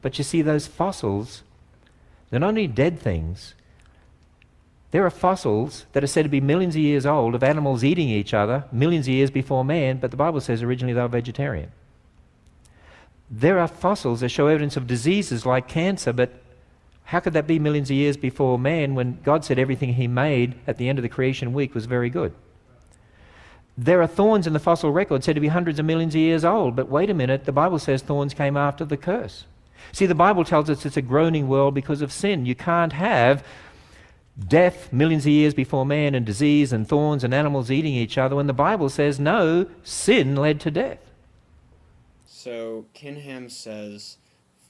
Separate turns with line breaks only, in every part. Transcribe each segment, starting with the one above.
But you see, those fossils, they're not only dead things, there are fossils that are said to be millions of years old of animals eating each other millions of years before man, but the Bible says originally they were vegetarian. There are fossils that show evidence of diseases like cancer, but how could that be millions of years before man when God said everything he made at the end of the creation week was very good? There are thorns in the fossil record said to be hundreds of millions of years old, but wait a minute, the Bible says thorns came after the curse. See, the Bible tells us it's a groaning world because of sin. You can't have death millions of years before man and disease and thorns and animals eating each other when the Bible says no, sin led to death.
So Ken Ham says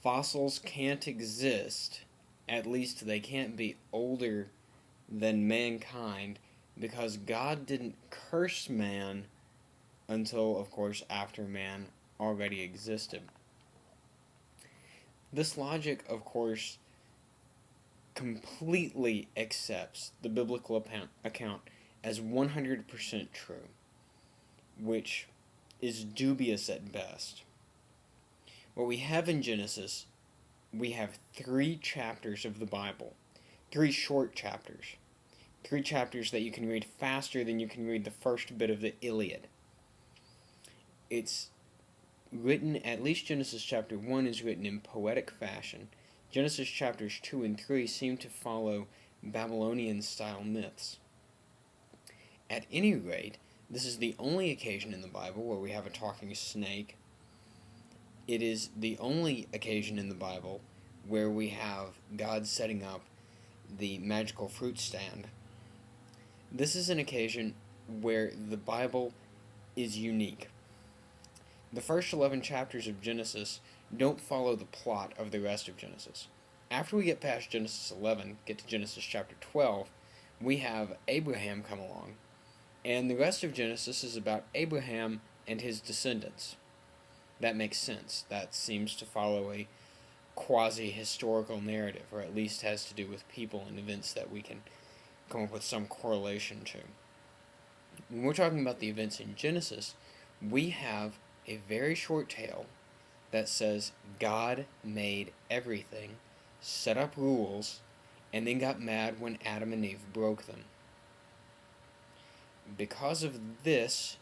fossils can't exist, at least they can't be older than mankind, because God didn't curse man until, of course, after man already existed. This logic, of course, completely accepts the biblical account as 100% true, which is dubious at best. What we have in Genesis, we have 3 chapters of the Bible, 3 short chapters, 3 chapters that you can read faster than you can read the first bit of the Iliad. It's written, at least Genesis chapter 1 is written in poetic fashion. Genesis chapters 2 and 3 seem to follow Babylonian-style myths. At any rate, this is the only occasion in the Bible where we have a talking snake. It is the only occasion in the Bible where we have God setting up the magical fruit stand. This is an occasion where the Bible is unique. The first 11 chapters of Genesis don't follow the plot of the rest of Genesis. After we get past Genesis 11, get to Genesis chapter 12, we have Abraham come along, and the rest of Genesis is about Abraham and his descendants. That makes sense. That seems to follow a quasi-historical narrative, or at least has to do with people and events that we can come up with some correlation to. When we're talking about the events in Genesis, we have a very short tale that says God made everything, set up rules, and then got mad when Adam and Eve broke them. Because of these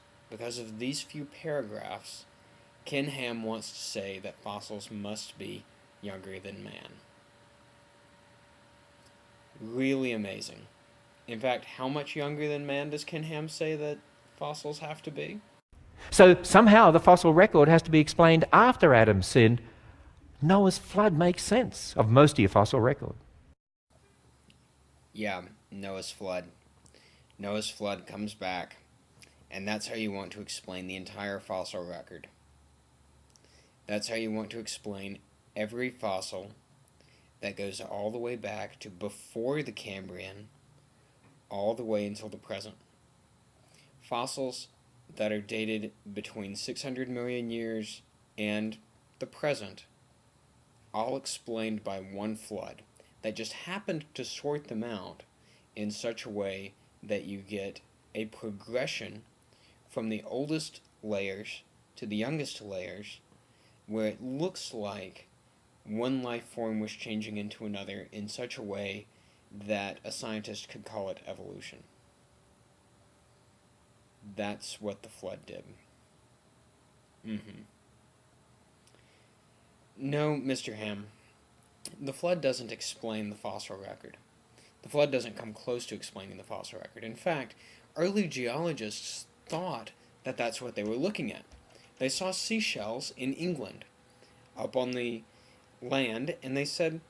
few paragraphs, Ken Ham wants to say that fossils must be younger than man. Really amazing. In fact, how much younger than man does Ken Ham say that fossils have to be?
So somehow the fossil record has to be explained after Adam's sin. Noah's flood makes sense of most of your fossil record.
Yeah, Noah's flood. Noah's flood comes back, and that's how you want to explain the entire fossil record. That's how you want to explain every fossil that goes all the way back to before the Cambrian, all the way until the present. Fossils that are dated between 600 million years and the present, all explained by one flood that just happened to sort them out in such a way that you get a progression from the oldest layers to the youngest layers, where it looks like one life form was changing into another in such a way that a scientist could call it evolution. That's what the flood did. No, Mr. Ham, the flood doesn't explain the fossil record. The flood doesn't come close to explaining the fossil record. In fact, early geologists thought that that's what they were looking at. They saw seashells in England up on the land, and they said,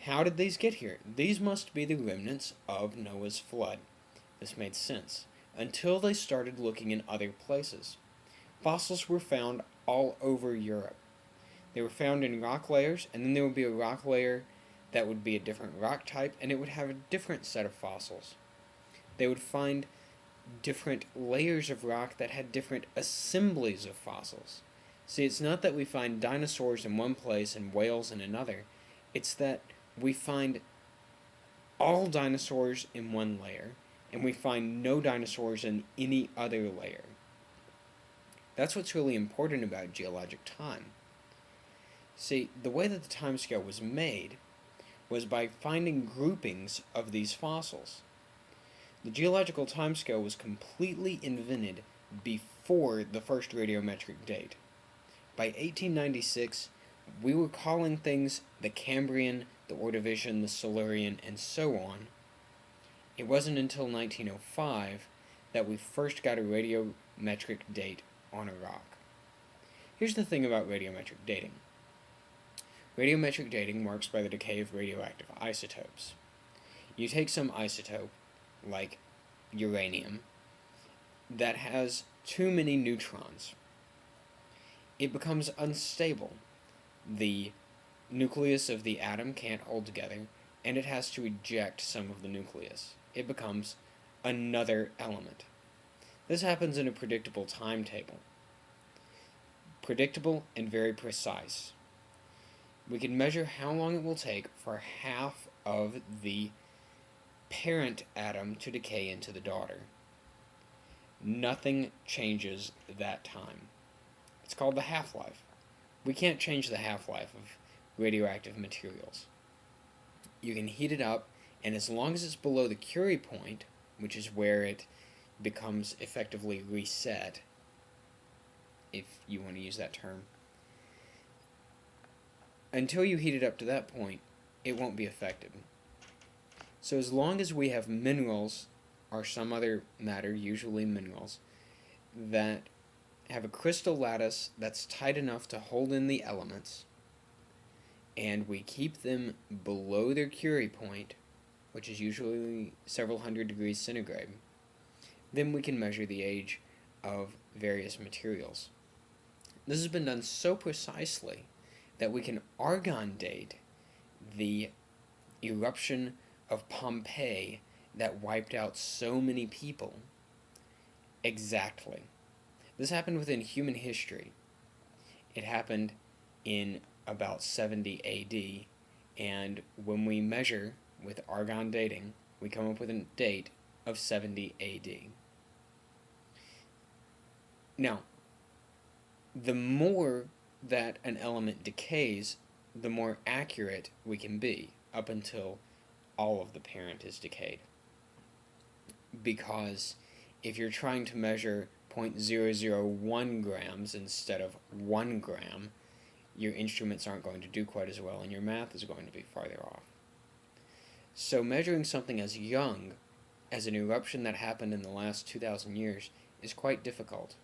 how did these get here? These must be the remnants of Noah's flood. This made sense, until they started looking in other places. Fossils were found all over Europe. They were found in rock layers, and then there would be a rock layer that would be a different rock type, and it would have a different set of fossils. They would find different layers of rock that had different assemblies of fossils. See, it's not that we find dinosaurs in one place and whales in another. It's that we find all dinosaurs in one layer, and we find no dinosaurs in any other layer. That's what's really important about geologic time. See, the way that the timescale was made was by finding groupings of these fossils. The geological timescale was completely invented before the first radiometric date. By 1896, we were calling things the Cambrian, the Ordovician, the Silurian, and so on. It wasn't until 1905 that we first got a radiometric date on a rock. Here's the thing about radiometric dating. Radiometric dating works by the decay of radioactive isotopes. You take some isotope, like uranium, that has too many neutrons. It becomes unstable. The nucleus of the atom can't hold together, and it has to eject some of the nucleus. It becomes another element. This happens in a predictable timetable. Predictable and very precise. We can measure how long it will take for half of the parent atom to decay into the daughter. Nothing changes that time. It's called the half-life. We can't change the half-life of radioactive materials. You can heat it up, and as long as it's below the Curie point, which is where it becomes effectively reset, if you want to use that term, until you heat it up to that point, it won't be affected. So as long as we have minerals, or some other matter, usually minerals, that have a crystal lattice that's tight enough to hold in the elements, and we keep them below their Curie point, which is usually several hundred degrees centigrade, then we can measure the age of various materials. This has been done so precisely that we can argon date the eruption of Pompeii that wiped out so many people exactly. This happened within human history. It happened in about 70 AD, and when we measure with argon dating, we come up with a date of 70 AD. Now, the more that an element decays, the more accurate we can be, up until all of the parent is decayed. Because if you're trying to measure 0.001 grams instead of 1 gram, your instruments aren't going to do quite as well, and your math is going to be farther off. So measuring something as young as an eruption that happened in the last 2,000 years is quite difficult.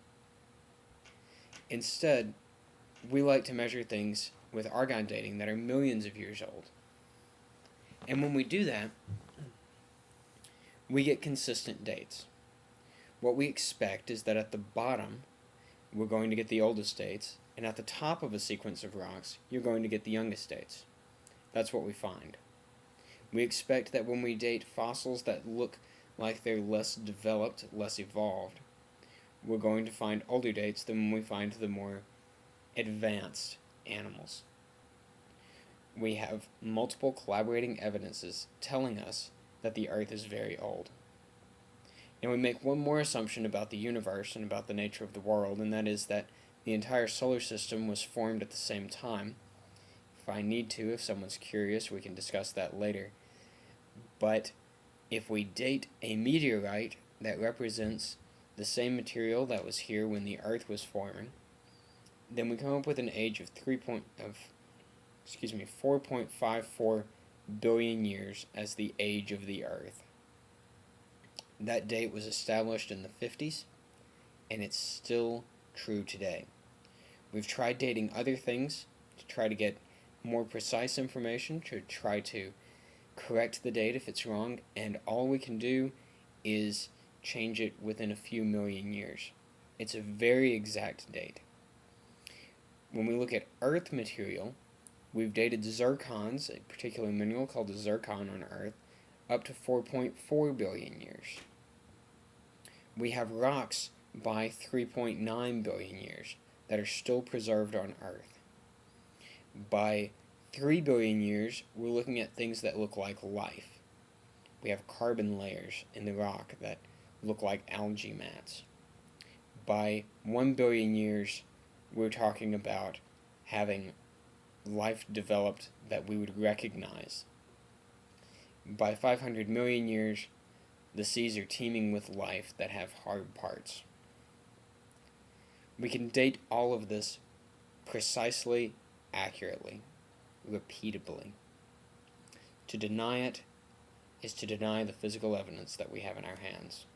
Instead, we like to measure things with argon dating that are millions of years old. And when we do that, we get consistent dates. What we expect is that at the bottom, we're going to get the oldest dates, and at the top of a sequence of rocks, you're going to get the youngest dates. That's what we find. We expect that when we date fossils that look like they're less developed, less evolved, we're going to find older dates than when we find the more advanced animals. We have multiple collaborating evidences telling us that the Earth is very old. And we make one more assumption about the universe and about the nature of the world, and that is that the entire solar system was formed at the same time. If I need to, if someone's curious, we can discuss that later. But if we date a meteorite that represents the same material that was here when the Earth was forming, then we come up with an age of 4.54 billion years as the age of the Earth. That date was established in the 50s, and it's still true today. We've tried dating other things to try to get more precise information, to try to correct the date if it's wrong, and all we can do is change it within a few million years. It's a very exact date. When we look at Earth material, we've dated zircons, a particular mineral called a zircon on Earth, up to 4.4 billion years. We have rocks by 3.9 billion years that are still preserved on Earth. By 3 billion years, we're looking at things that look like life. We have carbon layers in the rock that look like algae mats. By 1 billion years, we're talking about having life developed that we would recognize. By 500 million years, the seas are teeming with life that have hard parts. We can date all of this precisely, accurately, repeatably. To deny it is to deny the physical evidence that we have in our hands.